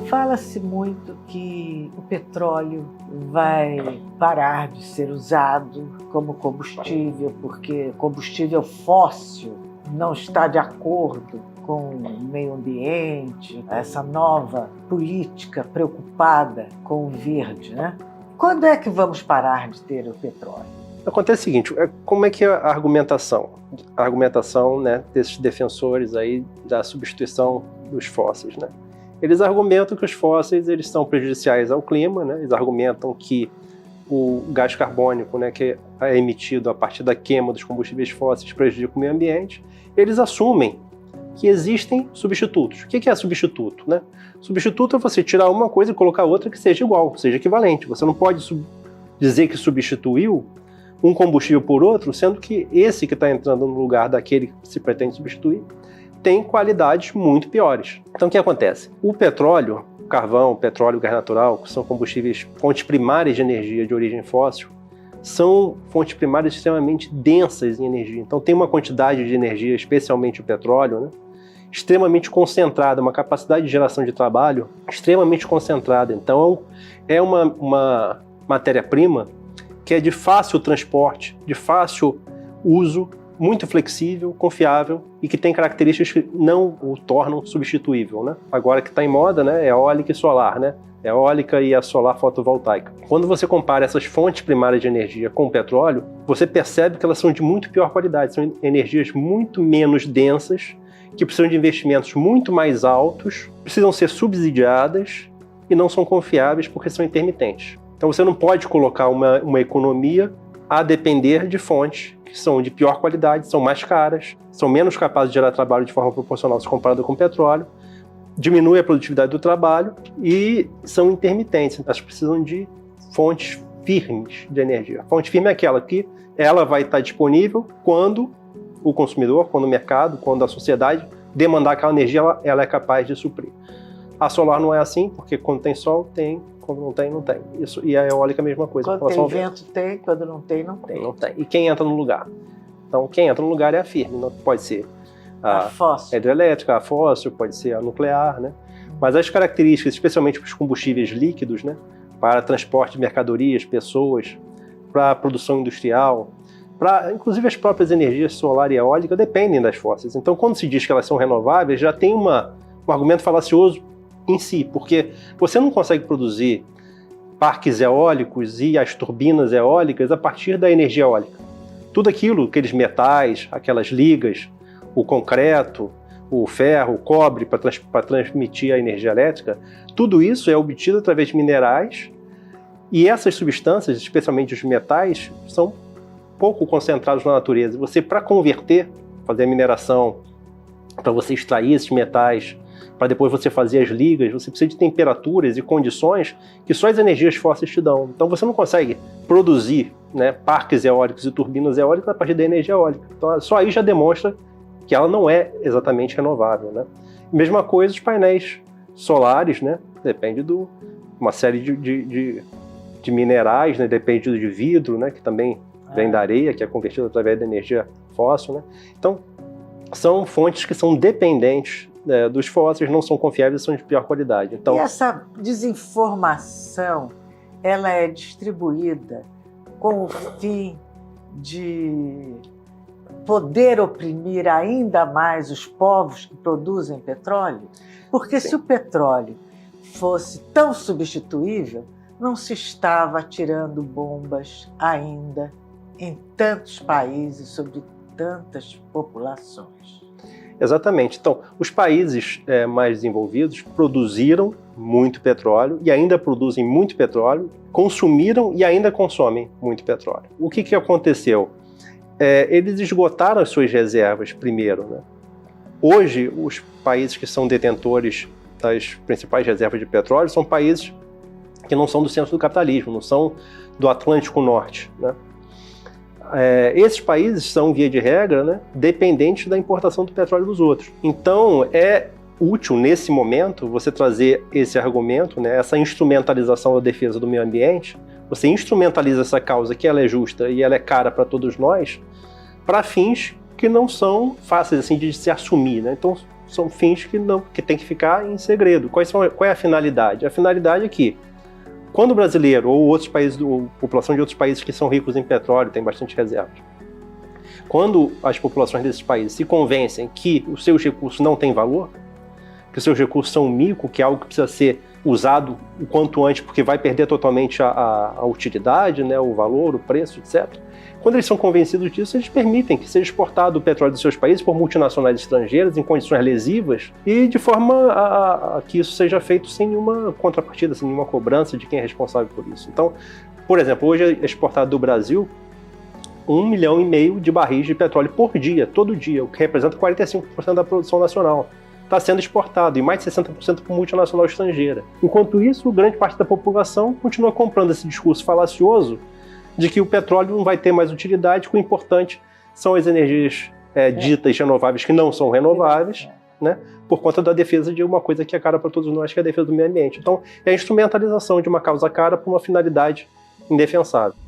Fala-se muito que o petróleo vai parar de ser usado como combustível, porque combustível fóssil não está de acordo com o meio ambiente, essa nova política preocupada com o verde, né? Quando é que vamos parar de ter o petróleo? Acontece o seguinte, como é que é a argumentação? A argumentação, né, desses defensores aí da substituição dos fósseis, né? Eles argumentam que os fósseis eles são prejudiciais ao clima, né? Eles argumentam que o gás carbônico, né, que é emitido a partir da queima dos combustíveis fósseis prejudica o meio ambiente. Eles assumem que existem substitutos. O que é substituto, né? Substituto é você tirar uma coisa e colocar outra que seja igual, seja equivalente. Você não pode dizer que substituiu um combustível por outro, sendo que esse que está entrando no lugar daquele que se pretende substituir tem qualidades muito piores. Então o que acontece? O petróleo, o carvão, o petróleo, o gás natural, que são combustíveis, fontes primárias de energia de origem fóssil, são fontes primárias extremamente densas em energia. Então tem uma quantidade de energia, especialmente o petróleo, né, extremamente concentrada, uma capacidade de geração de trabalho extremamente concentrada. Então é uma matéria-prima que é de fácil transporte, de fácil uso, muito flexível, confiável e que tem características que não o tornam substituível, né? Agora que está em moda, né, é eólica e solar, né? Eólica e a solar fotovoltaica. Quando você compara essas fontes primárias de energia com o petróleo, você percebe que elas são de muito pior qualidade, são energias muito menos densas, que precisam de investimentos muito mais altos, precisam ser subsidiadas e não são confiáveis porque são intermitentes. Então você não pode colocar uma economia a depender de fontes que são de pior qualidade, são mais caras, são menos capazes de gerar trabalho de forma proporcional se comparado com o petróleo, diminui a produtividade do trabalho e são intermitentes. Elas precisam de fontes firmes de energia. A fonte firme é aquela que ela vai estar disponível quando o consumidor, quando o mercado, quando a sociedade demandar aquela energia, ela é capaz de suprir. A solar não é assim, porque quando tem sol, tem. Quando não tem, não tem. Isso, e a eólica é a mesma coisa. Quando tem vento, tem. Quando não tem, não tem. Não tem. E quem entra no lugar? Então, quem entra no lugar é a firme. Não pode ser a hidrelétrica, a fóssil, pode ser a nuclear, né? Mas as características, especialmente para os combustíveis líquidos, né? Para transporte de mercadorias, pessoas, para a produção industrial, para inclusive as próprias energias solar e eólica dependem das fósseis. Então, quando se diz que elas são renováveis, já tem um argumento falacioso em si, porque você não consegue produzir parques eólicos e as turbinas eólicas a partir da energia eólica. Tudo aquilo, aqueles metais, aquelas ligas, o concreto, o ferro, o cobre para transmitir a energia elétrica, tudo isso é obtido através de minerais e essas substâncias, especialmente os metais, são pouco concentrados na natureza. Você, para converter, fazer a mineração, para você extrair esses metais, para depois você fazer as ligas, você precisa de temperaturas e condições que só as energias fósseis te dão. Então você não consegue produzir, né, parques eólicos e turbinas eólicas a partir da energia eólica. Então só aí já demonstra que ela não é exatamente renovável, né? Mesma coisa os painéis solares, né? Depende de uma série de minerais, né? Depende de vidro, né? Que também vem da areia, que é convertido através da energia fóssil, né? Então são fontes que são dependentes dos fósseis, não são confiáveis, são de pior qualidade. Então, e essa desinformação, ela é distribuída com o fim de poder oprimir ainda mais os povos que produzem petróleo? Porque sim, se o petróleo fosse tão substituível, não se estava atirando bombas ainda em tantos países sobre tantas populações. Exatamente. Então, os países mais desenvolvidos produziram muito petróleo e ainda produzem muito petróleo, consumiram e ainda consomem muito petróleo. O que aconteceu? Eles esgotaram as suas reservas primeiro, né? Hoje, os países que são detentores das principais reservas de petróleo são países que não são do centro do capitalismo, não são do Atlântico Norte, né? Esses países são, via de regra, né, dependentes da importação do petróleo dos outros. Então, é útil, nesse momento, você trazer esse argumento, né, essa instrumentalização da defesa do meio ambiente. Você instrumentaliza essa causa, que ela é justa e ela é cara para todos nós, para fins que não são fáceis assim, de se assumir, né? Então, são fins que tem que ficar em segredo. Qual é a finalidade? A finalidade é que, quando o brasileiro ou outros países, ou população de outros países que são ricos em petróleo, tem bastante reservas, quando as populações desses países se convencem que os seus recursos não têm valor, que os seus recursos são um mico, que é algo que precisa ser usado o quanto antes, porque vai perder totalmente a utilidade, né, o valor, o preço, etc. Quando eles são convencidos disso, eles permitem que seja exportado o petróleo dos seus países por multinacionais estrangeiras em condições lesivas e de forma a que isso seja feito sem nenhuma contrapartida, sem nenhuma cobrança de quem é responsável por isso. Então, por exemplo, hoje é exportado do Brasil 1,5 milhão de barris de petróleo por dia, todo dia, o que representa 45% da produção nacional. Está sendo exportado, e mais de 60% por multinacional estrangeira. Enquanto isso, grande parte da população continua comprando esse discurso falacioso de que o petróleo não vai ter mais utilidade, que o importante são as energias ditas renováveis que não são renováveis, né, por conta da defesa de uma coisa que é cara para todos nós, que é a defesa do meio ambiente. Então, é a instrumentalização de uma causa cara para uma finalidade indefensável.